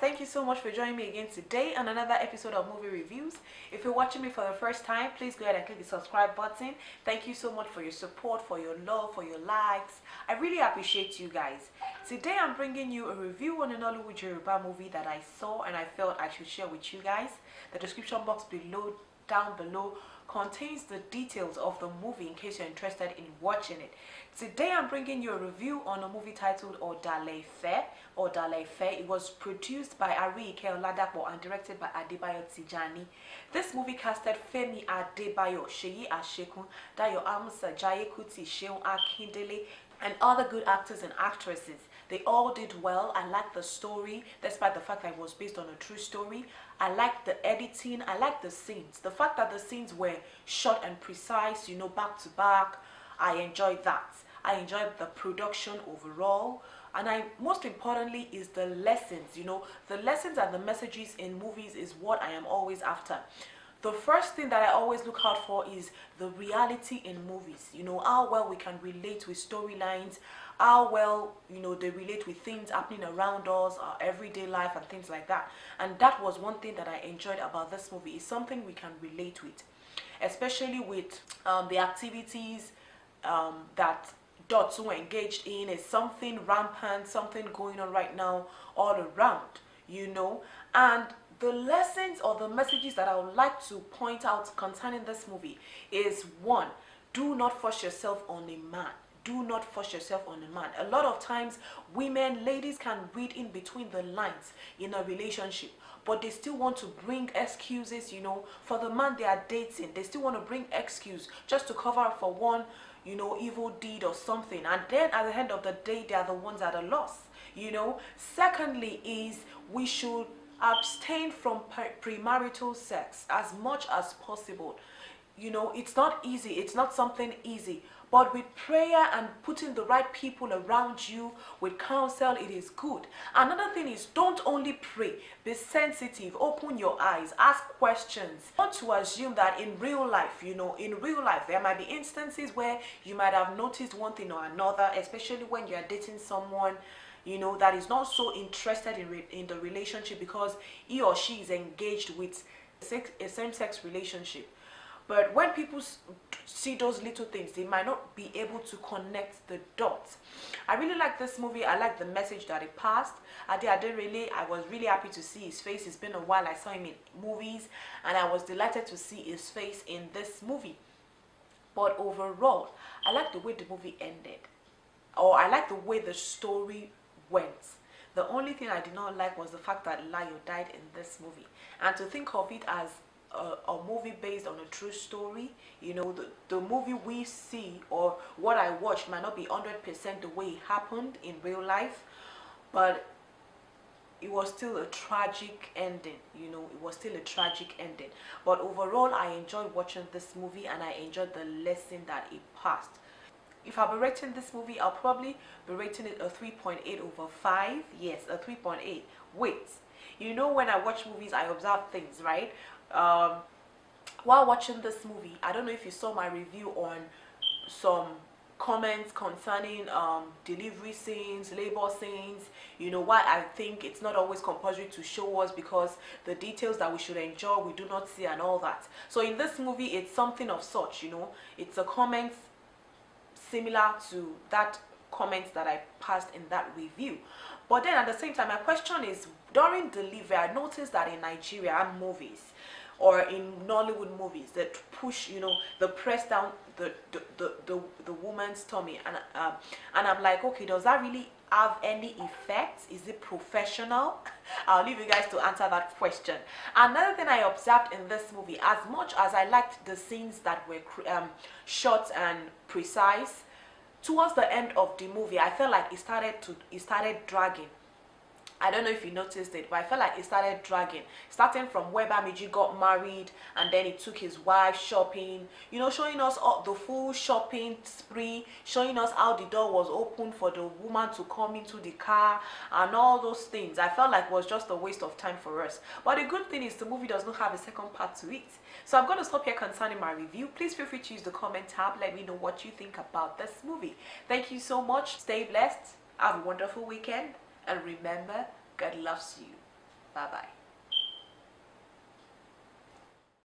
thank you so much for joining me again today on another episode of Movie Reviews. If you're watching me for the first time, please go ahead and click the subscribe button. Thank you so much for your support, for your love, for your likes. I really appreciate you guys. Today I'm bringing you a review on a Nollywood Yoruba movie that I saw and I felt I should share with you guys. The description box down below contains the details of the movie in case you're interested in watching it. Today I'm bringing you a review on a movie titled Odale. It was produced by ApreelTV and directed by Adebayo. This movie casted Femi, Adebayo, Seyi, Ashekun, Dayo, Amusa, Jaiye, Kuti, and other good actors and actresses. They all did well. I liked the story, despite the fact that it was based on a true story. I liked the editing. I liked the scenes. The fact that the scenes were short and precise, back to back. I enjoyed that. I enjoyed the production overall. And most importantly is the lessons. The lessons and the messages in movies is what I am always after. The first thing that I always look out for is the reality in movies. How well we can relate with storylines, how well, they relate with things happening around us, our everyday life and things like that. And that was one thing that I enjoyed about this movie. It's something we can relate with, especially with the activities that Dots were engaged in. Is something rampant, something going on right now all around, and the lessons or the messages that I would like to point out concerning this movie is, one, do not force yourself on a man. Do not force yourself on a man. A lot of times, ladies can read in between the lines in a relationship, but they still want to bring excuses, for the man they are dating. They still want to bring excuse just to cover up for one, evil deed or something. And then at the end of the day, they are the ones at a loss, Secondly is we should abstain from premarital sex as much as possible. It's not easy. It's not something easy. But with prayer and putting the right people around you, with counsel, it is good. Another thing is, don't only pray. Be sensitive. Open your eyes. Ask questions. I want to assume that in real life, there might be instances where you might have noticed one thing or another, especially when you're dating someone that is not so interested in the relationship because he or she is engaged with a same-sex relationship. But when people see those little things, they might not be able to connect the dots. I really like this movie. I like the message that it passed. I was really happy to see his face. It's been a while I saw him in movies, and I was delighted to see his face in this movie. But overall, I like the way the movie ended, or I like the way the story went. The only thing I did not like was the fact that Dayo died in this movie, and to think of it as a movie based on a true story, the movie we see or what I watched might not be 100% the way it happened in real life, but it was still a tragic ending. It was still a tragic ending. But overall, I enjoyed watching this movie and I enjoyed the lesson that it passed. If I'll be rating this movie, I'll probably be rating it a 3.8 over 5. Yes, a 3.8. Wait, when I watch movies, I observe things, right? While watching this movie, I don't know if you saw my review on some comments concerning delivery scenes, labor scenes, why I think it's not always compulsory to show us because the details that we should enjoy, we do not see and all that. So in this movie, it's something of such, it's a comment similar to that comments that I passed in that review. But then at the same time, my question is, during delivery, I noticed that in Nigerian movies or in Nollywood movies that push, the press down the woman's tummy, and I'm like, okay, does that really have any effect? Is it professional? I'll leave you guys to answer that question. Another thing I observed in this movie, as much as I liked the scenes that were short and precise, towards the end of the movie, I felt like it started dragging. I don't know if you noticed it, but I felt like it started dragging. Starting from where Bamiji got married, and then he took his wife shopping, showing us all the full shopping spree, showing us how the door was open for the woman to come into the car, and all those things. I felt like it was just a waste of time for us. But the good thing is the movie does not have a second part to it. So I'm going to stop here concerning my review. Please feel free to use the comment tab. Let me know what you think about this movie. Thank you so much. Stay blessed. Have a wonderful weekend. And remember, God loves you. Bye bye.